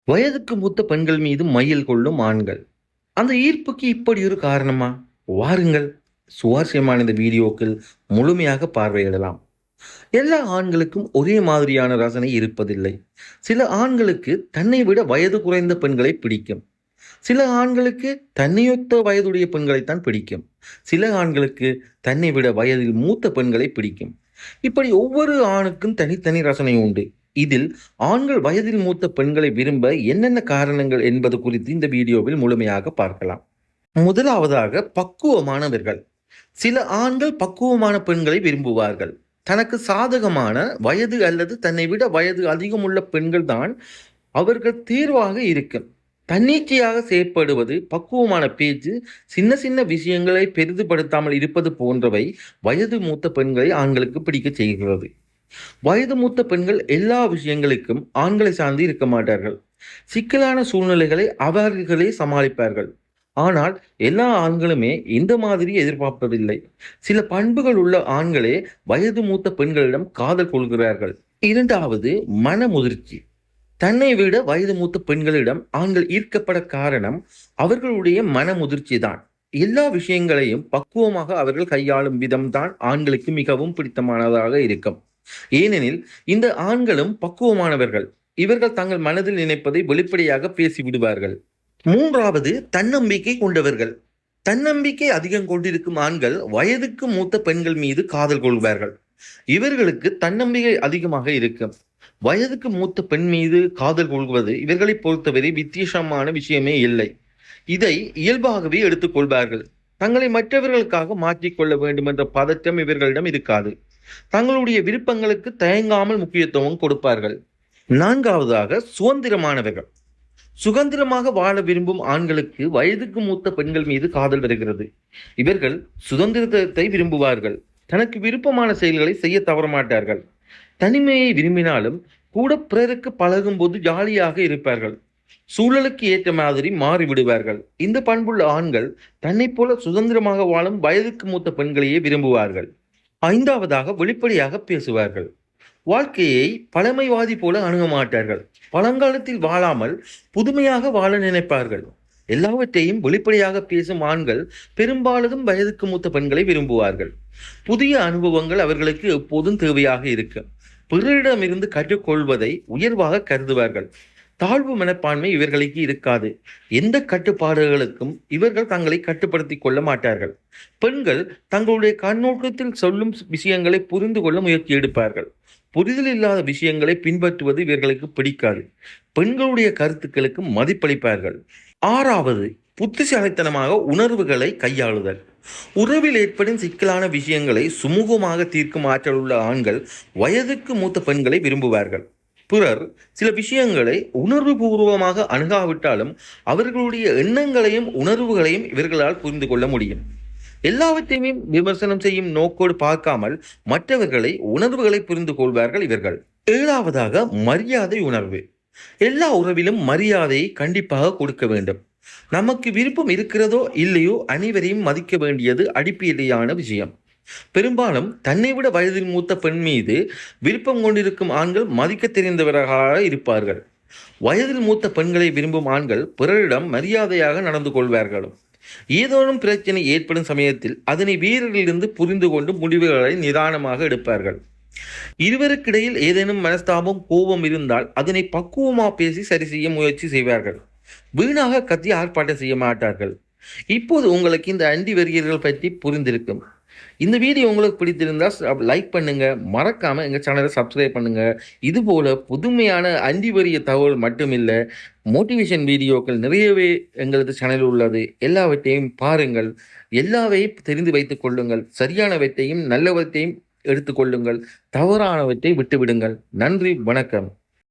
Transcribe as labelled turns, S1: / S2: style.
S1: வயதுக்கு மூத்த பெண்கள் மீது மையல் கொள்ளும் ஆண்கள். அந்த ஈர்ப்புக்கு இப்படி ஒரு காரணமா? வாருங்கள், சுவாரஸ்யமான இந்த வீடியோக்கள் முழுமையாக பார்வையிடலாம். எல்லா ஆண்களுக்கும் ஒரே மாதிரியான ரசனை இருப்பதில்லை. சில ஆண்களுக்கு தன்னை விட வயது குறைந்த பெண்களை பிடிக்கும். சில ஆண்களுக்கு தன்னையொத்த வயதுடைய பெண்களைத்தான் பிடிக்கும். சில ஆண்களுக்கு தன்னை விட வயதில் மூத்த பெண்களை பிடிக்கும். இப்படி ஒவ்வொரு ஆணுக்கும் தனித்தனி ரசனை உண்டு. இதில் ஆண்கள் வயதில் மூத்த பெண்களை விரும்ப என்னென்ன காரணங்கள் என்பது குறித்து இந்த வீடியோவில் முழுமையாக பார்க்கலாம். முதலாவதாக பக்குவமானவர்கள். சில ஆண்கள் பக்குவமான பெண்களை விரும்புவார்கள். தனக்கு சாதகமான வயது அல்லது தன்னை விட வயது அதிகமுள்ள பெண்கள் தான் அவர்கள் தேர்வாக இருக்கும். தன்னிச்சையாக செயற்படுவது, பக்குவமான பேச்சு, சின்ன சின்ன விஷயங்களை பெரிதுபடுத்தாமல் இருப்பது போன்றவை வயது மூத்த பெண்களை ஆண்களுக்கு பிடிக்க செய்கிறது. வயது மூத்த பெண்கள் எல்லா விஷயங்களுக்கும் ஆண்களை சார்ந்து இருக்க மாட்டார்கள். சிக்கலான சூழ்நிலைகளை அவர்களே சமாளிப்பார்கள். ஆனால் எல்லா ஆண்களுமே இந்த மாதிரி எதிர்பார்ப்பதில்லை. சில பண்புகள் உள்ள ஆண்களே வயது மூத்த பெண்களிடம் காதல் கொள்கிறார்கள். இரண்டாவது, மனமுதிர்ச்சி. தன்னை விட வயது மூத்த பெண்களிடம் ஆண்கள் ஈர்க்கப்பட காரணம் அவர்களுடைய மனமுதிர்ச்சி தான். எல்லா விஷயங்களையும் பக்குவமாக அவர்கள் கையாளும் விதம்தான் ஆண்களுக்கு மிகவும் பிடித்தமானதாக இருக்கும். ஏனெனில் இந்த ஆண்களும் பக்குவமானவர்கள். இவர்கள் தங்கள் மனதில் நினைப்பதை வெளிப்படையாக பேசிவிடுவார்கள். மூன்றாவது, தன்னம்பிக்கை கொண்டவர்கள். தன்னம்பிக்கை அதிகம் கொண்டிருக்கும் ஆண்கள் வயதுக்கு மூத்த பெண்கள் மீது காதல் கொள்வார்கள். இவர்களுக்கு தன்னம்பிக்கை அதிகமாக இருக்கும். வயதுக்கு மூத்த பெண் மீது காதல் கொள்வது இவர்களை பொறுத்தவரை வித்தியாசமான விஷயமே இல்லை. இதை இயல்பாகவே எடுத்துக்கொள்வார்கள். தங்களை மற்றவர்களுக்காக மாற்றிக்கொள்ள வேண்டும் என்ற பதட்டம் இவர்களிடம் இருக்காது. தங்களுடைய விருப்பங்களுக்கு தயங்காமல் முக்கியத்துவம் கொடுப்பார்கள். நான்காவதாக, சுதந்திரமானவர்கள். சுதந்திரமாக வாழ விரும்பும் ஆண்களுக்கு வயதுக்கு மூத்த பெண்கள் மீது காதல் வருகிறது. இவர்கள் சுதந்திரத்தை விரும்புவார்கள். தனக்கு விருப்பமான செயல்களை செய்ய தவறமாட்டார்கள். தனிமையை விரும்பினாலும் கூட பிறருக்கு பழகும் போது ஜாலியாக இருப்பார்கள். சூழலுக்கு ஏற்ற மாதிரி மாறிவிடுவார்கள். இந்த பண்புள்ள ஆண்கள் தன்னை போல சுதந்திரமாக வாழும் வயதுக்கு மூத்த பெண்களையே விரும்புவார்கள். ஐந்தாவதாக, வெளிப்படையாக பேசுவார்கள். வாழ்க்கையை பழமைவாதி போல அணுக மாட்டார்கள். பழங்காலத்தில் வாழாமல் புதுமையாக வாழ நினைப்பார்கள். எல்லாவற்றையும் வெளிப்படையாக பேசும் ஆண்கள் பெரும்பாலும் வயதுக்கு மூத்த பெண்களை விரும்புவார்கள். புதிய அனுபவங்கள் அவர்களுக்கு எப்போதும் தேவையாக இருக்கும். பிறரிடமிருந்து கற்றுக்கொள்வதை உயர்வாக கருதுவார்கள். தாழ்வு மனப்பான்மை இவர்களுக்கு இருக்காது. எந்த கட்டுப்பாடுகளுக்கும் இவர்கள் தங்களை கட்டுப்படுத்திக் கொள்ள மாட்டார்கள். பெண்கள் தங்களுடைய கண்ணோட்டத்தில் சொல்லும் விஷயங்களை புரிந்து கொள்ள முயற்சி எடுப்பார்கள். புரிதல் இல்லாத விஷயங்களை பின்பற்றுவது இவர்களுக்கு பிடிக்காது. பெண்களுடைய கருத்துக்களுக்கு மதிப்பளிப்பார்கள். ஆறாவது, புத்திசாலித்தனமாக உணர்வுகளை கையாளுதல். உறவில் ஏற்படும் சிக்கலான விஷயங்களை சுமூகமாக தீர்க்கும் ஆற்றல் உள்ள ஆண்கள் வயதுக்கு மூத்த பெண்களை விரும்புவார்கள். பிறர் சில விஷயங்களை உணர்வு பூர்வமாக அணுகாவிட்டாலும் அவர்களுடைய எண்ணங்களையும் உணர்வுகளையும் இவர்களால் புரிந்து கொள்ள முடியும். எல்லாவற்றையும் விமர்சனம் செய்யும் நோக்கோடு பார்க்காமல் மற்றவர்களை உணர்வுகளை புரிந்து கொள்வார்கள் இவர்கள். ஏழாவதாக, மரியாதை உணர்வு. எல்லா உறவிலும் மரியாதையை கண்டிப்பாக கொடுக்க வேண்டும். நமக்கு விருப்பம் இருக்கிறதோ இல்லையோ அனைவரையும் மதிக்க வேண்டியது அடிப்படையான விஷயம். பெரும்பாலும் தன்னை விட வயதில் மூத்த பெண் மீது விருப்பம் கொண்டிருக்கும் ஆண்கள் மதிக்க தெரிந்தவர்களாக இருப்பார்கள். வயதில் மூத்த பெண்களை விரும்பும் ஆண்கள் பிறரிடம் மரியாதையாக நடந்து கொள்வார்களும். ஏதேனும் பிரச்சனை ஏற்படும் சமயத்தில் அதனை வீரரிலிருந்து புரிந்து கொண்டு முடிவுகளை நிதானமாக எடுப்பார்கள். இருவருக்கிடையில் ஏதேனும் மனஸ்தாபம், கோபம் இருந்தால் அதனை பக்குவமாக பேசி சரி செய்ய முயற்சி செய்வார்கள். வீணாக கத்தி ஆர்ப்பாட்டம் செய்ய மாட்டார்கள். இப்போது உங்களுக்கு இந்த அண்டி வெறியர்கள் பற்றி புரிந்திருக்கும். இந்த வீடியோ உங்களுக்கு பிடித்திருந்தால் லைக் பண்ணுங்க, மறக்காம எங்க சேனலை சப்ஸ்கிரைப் பண்ணுங்க. இது போல புதுமையான அண்டி வெறிய தகவல் மட்டுமில்லை, மோட்டிவேஷன் வீடியோக்கள் நிறையவே எங்களது சேனலில் உள்ளது. எல்லாவற்றையும் பாருங்கள், எல்லாவையும் தெரிந்து வைத்துக் கொள்ளுங்கள். சரியானவற்றையும் நல்லவற்றையும் எடுத்துக்கொள்ளுங்கள், தவறானவற்றை விட்டுவிடுங்கள். நன்றி, வணக்கம்.